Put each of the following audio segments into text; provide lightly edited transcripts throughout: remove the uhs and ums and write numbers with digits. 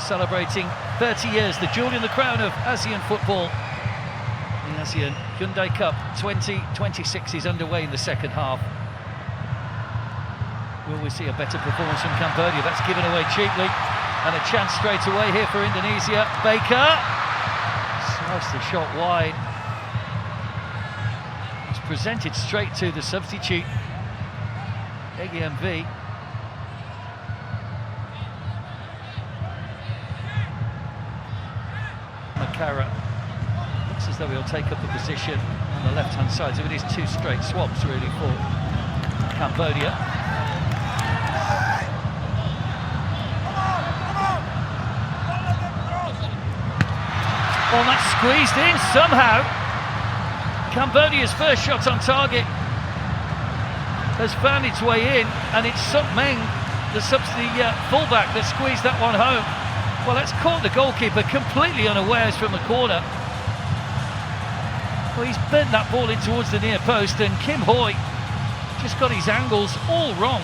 celebrating 30 years, the jewel in the crown of Asean football. The Asean Hyundai Cup 2026 is underway in the second half. Will we see a better performance from Cambodia? That's given away cheaply. And a chance straight away here for Indonesia. Baker sliced the shot wide. It's presented straight to the substitute, EGMV. Makara looks as though he'll take up the position on the left-hand side. So it is two straight swaps really for Cambodia. Oh, that's squeezed in somehow. Cambodia's first shot on target has found its way in, and it's Sok Meng, the fullback, that squeezed that one home. Well, that's caught the goalkeeper completely unawares from the corner. Well, he's bent that ball in towards the near post, and Kim Hoi just got his angles all wrong.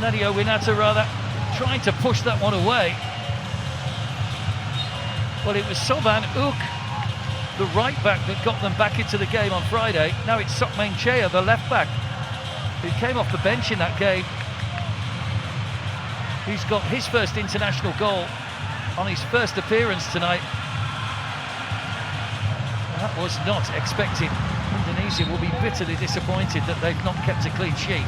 Nadio Winata rather trying to push that one away. Well, it was Soban Ook, the right back, that got them back into the game on Friday. Now it's Sok Meng Chea, the left back, who came off the bench in that game. He's got his first international goal on his first appearance tonight. That was not expected. Indonesia will be bitterly disappointed that they've not kept a clean sheet.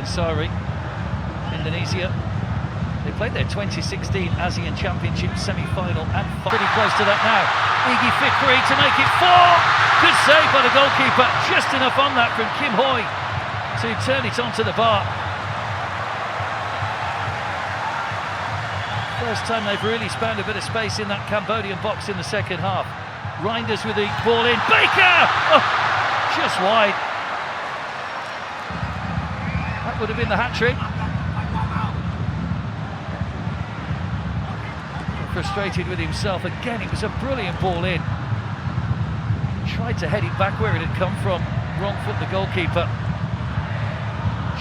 Sorry, Indonesia. They played their 2016 Asean Championship semi-final and pretty close to that now. Igi Fikri to make it 4. Good save by the goalkeeper. Just enough on that from Kim Hoi to turn it onto the bar. First time they've really found a bit of space in that Cambodian box in the second half. Reinders with the ball in. Baker! Oh, just wide. Would have been the hat-trick. Frustrated with himself again. It was a brilliant ball in. Tried to head it back where it had come from. Wrong foot the goalkeeper.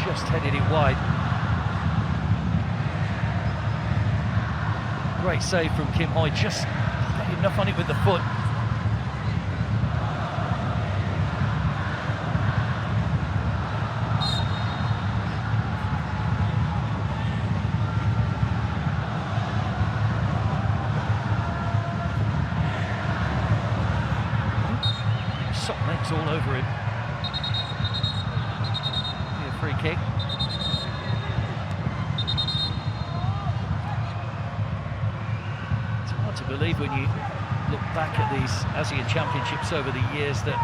Just headed it wide. Great save from Kim Hoi. Just got enough on it with the foot. All over him. A free kick. It's hard to believe when you look back at these Asean Championships over the years that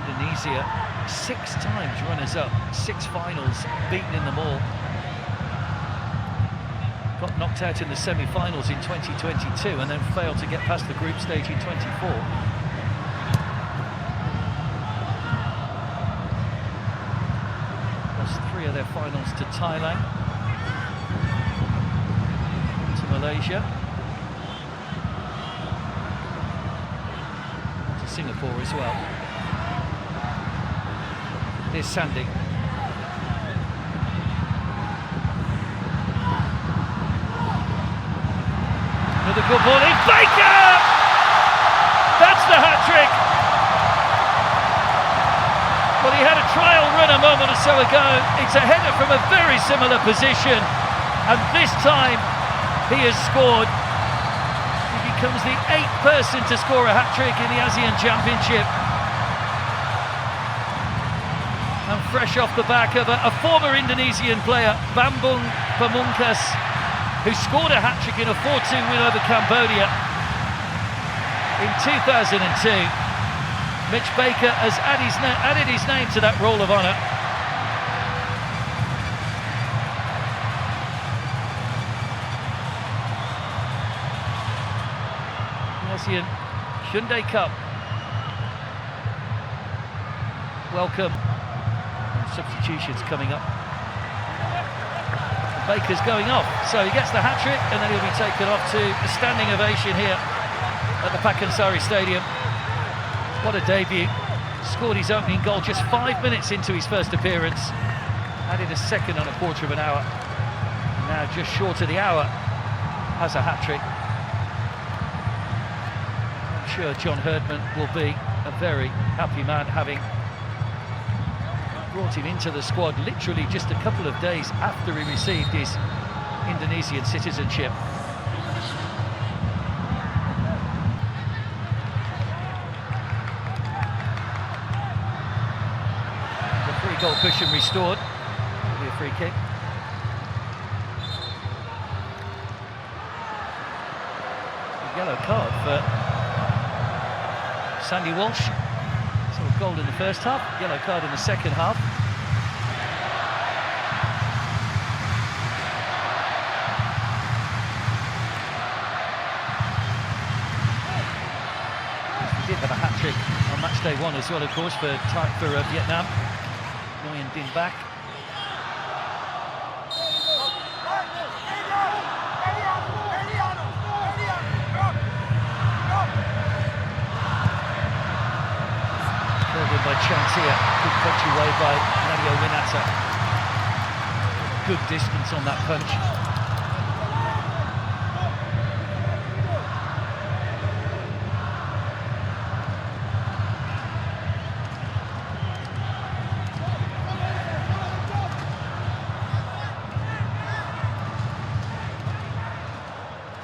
Indonesia, 6 times runners-up, 6 finals, beaten in them all. Got knocked out in the semi-finals in 2022 and then failed to get past the group stage in 24. Of their finals to Thailand, to Malaysia, to Singapore as well. Here's Sandy. Another good ball in. Baker! That's the hat-trick! Well, he had a trial run a moment or so ago. It's a header from a very similar position, and this time he has scored. He becomes the 8th person to score a hat-trick in the Asean Championship. And fresh off the back of a former Indonesian player, Bambang Pamungkas, who scored a hat-trick in a 4-2 win over Cambodia in 2002. Mitch Baker has added his name to that roll of honour. The Asean Hyundai Cup. Welcome. Substitutions coming up. Baker's going off, so he gets the hat-trick and then he'll be taken off to a standing ovation here at the Pakansari Stadium. What a debut. Scored his opening goal just 5 minutes into his first appearance. Added a second on a quarter of an hour. Now just short of the hour, has a hat-trick. I'm sure John Herdman will be a very happy man, having brought him into the squad literally just a couple of days after he received his Indonesian citizenship. The free-goal cushion restored. It'll be a free kick. A yellow card for Sandy Walsh. So a goal in the first half, yellow card in the second half. He did have a hat-trick on match day one as well, of course, for Vietnam. Nguyen Din back. By chance here, good punch away by Nadio Winata. Good distance on that punch.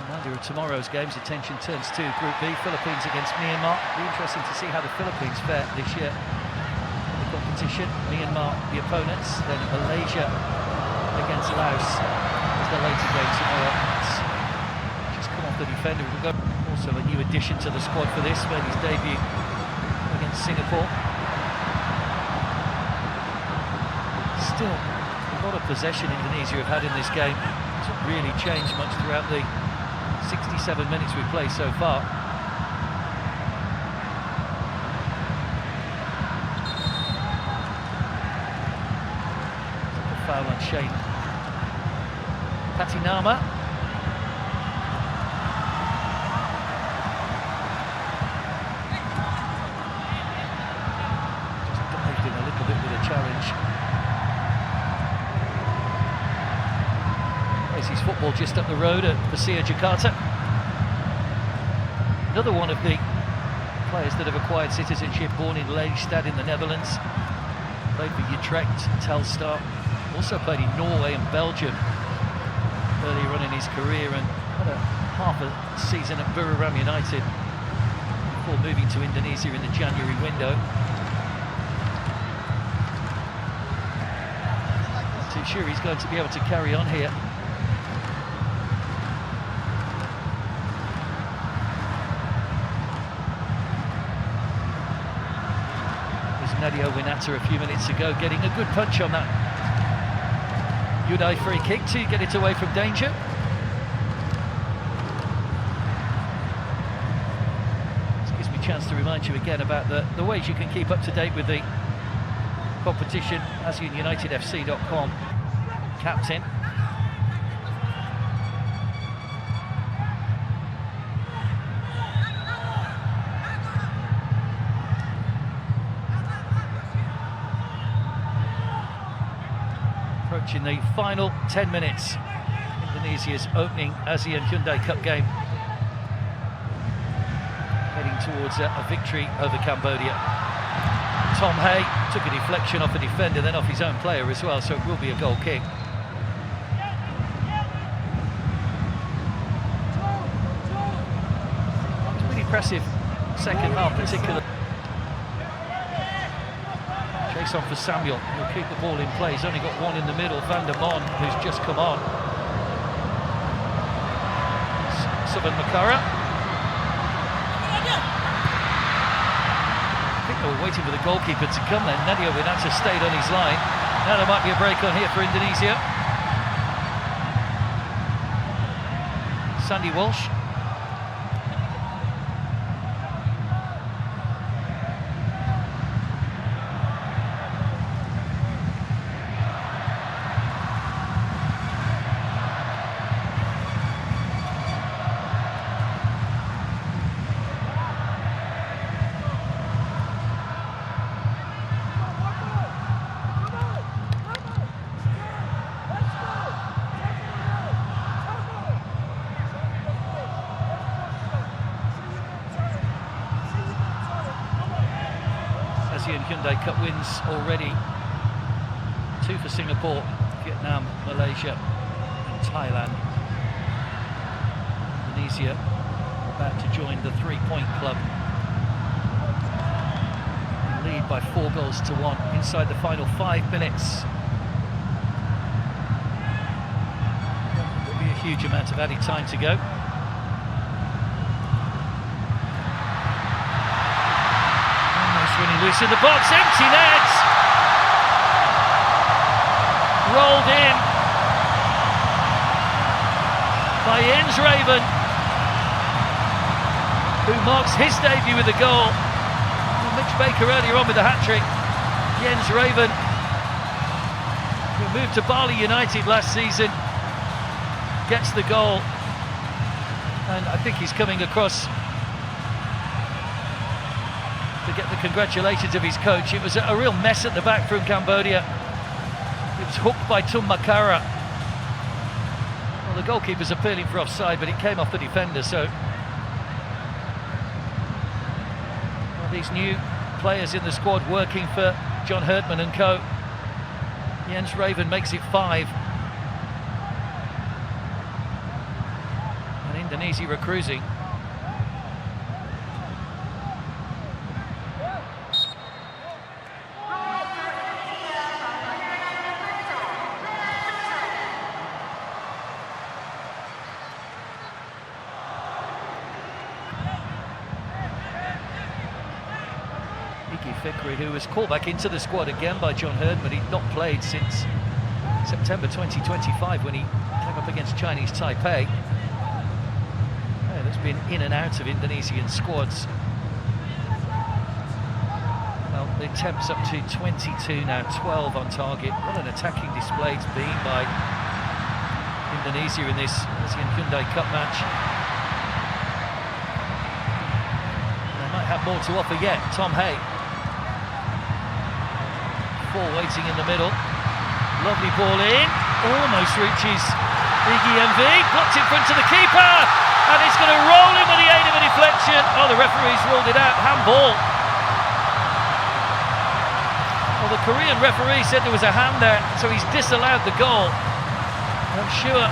Reminder of tomorrow's games, attention turns to Group B, Philippines against Myanmar. It'll be interesting to see how the Philippines fare this year. Competition, Myanmar the opponents, then Malaysia against Laos is the later game tomorrow. It's just come off the defender. We've got also a new addition to the squad for this, made his debut against Singapore. Still a lot of possession Indonesia have had in this game. It hasn't really changed much throughout the 67 minutes we've played so far. Foul on Shane Patinama. Just dived in a little bit with a challenge. Plays his football just up the road at Persija Jakarta. Another one of the players that have acquired citizenship, born in Lelystad in the Netherlands. Played for Utrecht, Telstar. Also played in Norway and Belgium earlier on in his career, and had half a season at Buriram United before moving to Indonesia in the January window. Not too sure he's going to be able to carry on here. There's Nadio Winata a few minutes ago getting a good punch on that Hyundai free kick to get it away from danger. This gives me a chance to remind you again about the ways you can keep up to date with the competition. AseanUnitedFC.com captain. Approaching the final 10 minutes, Indonesia's opening Asean Hyundai Cup game, heading towards a victory over Cambodia. Tom Hay took a deflection off a defender, then off his own player as well, so it will be a goal kick. It's pretty impressive second half, particularly. Chase on for Samuel, he'll keep the ball in play. He's only got one in the middle, Van der Mon, who's just come on. Subban Makara. I think they were waiting for the goalkeeper to come then. Nadio Winata stayed on his line. Now there might be a break on here for Indonesia. Sandy Walsh. Asean Hyundai Cup wins already. 2 for Singapore, Vietnam, Malaysia and Thailand. Indonesia about to join the 3-point club. They lead by 4 goals to 1 inside the final 5 minutes. There'll be a huge amount of added time to go. Running loose in the box, empty net! Rolled in by Jens Raven, who marks his debut with a goal. Well, Mitch Baker earlier on with the hat-trick. Jens Raven, who moved to Bali United last season, gets the goal. And I think he's coming across to get the congratulations of his coach. It was a real mess at the back from Cambodia. It was hooked by Tum Makara. Well, the goalkeeper's appealing for offside, but it came off the defender, so... Well, these new players in the squad working for John Herdman and co. Jens Raven makes it 5. And Indonesia are cruising. Who was called back into the squad again by John Herdman. He'd not played since September 2025 when he came up against Chinese Taipei. Yeah, that's been in and out of Indonesian squads. Well, the attempts up to 22 now, 12 on target. What an attacking display it's been by Indonesia in this Asean Hyundai Cup match. They might have more to offer yet. Tom Hay. 4 waiting in the middle. Lovely ball in. Almost reaches Riki, blocked in front of the keeper, and it's going to roll in with the aid of a deflection. Oh, the referee's ruled it out. Handball. Well, the Korean referee said there was a hand there, so he's disallowed the goal. I'm sure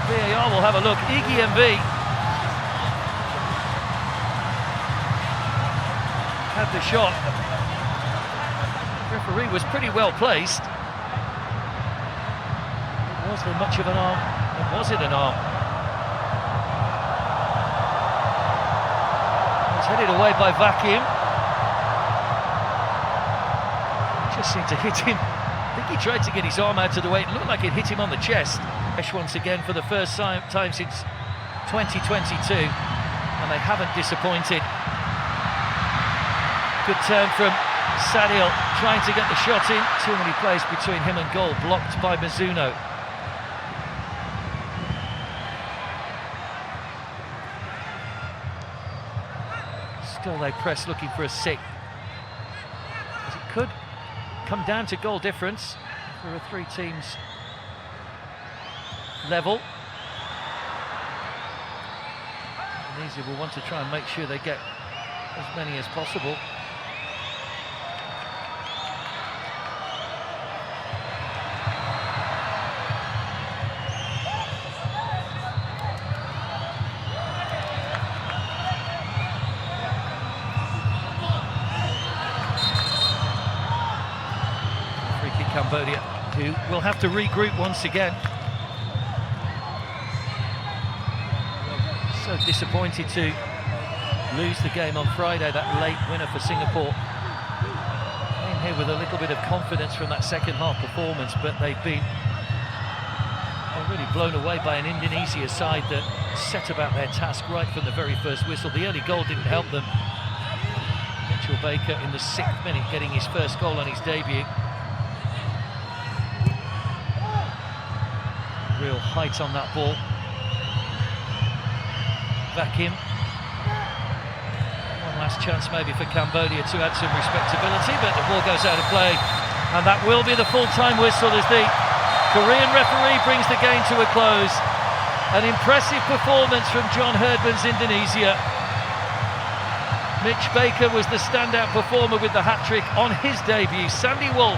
VAR will have a look. Riki had the shot. The referee was pretty well placed. Was there much of an arm? Or was it an arm? It was headed away by Vacuum. Just seemed to hit him. I think he tried to get his arm out of the way. It looked like it hit him on the chest. Once again for the first time since 2022, and they haven't disappointed. Good turn from Sadil, trying to get the shot in. Too many plays between him and goal, blocked by Mizuno. Still they press, looking for a 6. As it could come down to goal difference. There are 3 teams level. Indonesia will want to try and make sure they get as many as possible. Free kick Cambodia, who will have to regroup once again. So disappointed to lose the game on Friday, that late winner for Singapore. Came here with a little bit of confidence from that second half performance, but they've been really blown away by an Indonesia side that set about their task right from the very first whistle. The early goal didn't help them. Mitchell Baker in the 6th minute getting his first goal on his debut. Real height on that ball. Vacuum. One last chance maybe for Cambodia to add some respectability, but the ball goes out of play, and that will be the full-time whistle as the Korean referee brings the game to a close. An impressive performance from John Herdman's Indonesia. Mitch Baker was the standout performer with the hat-trick on his debut. Sandy Walsh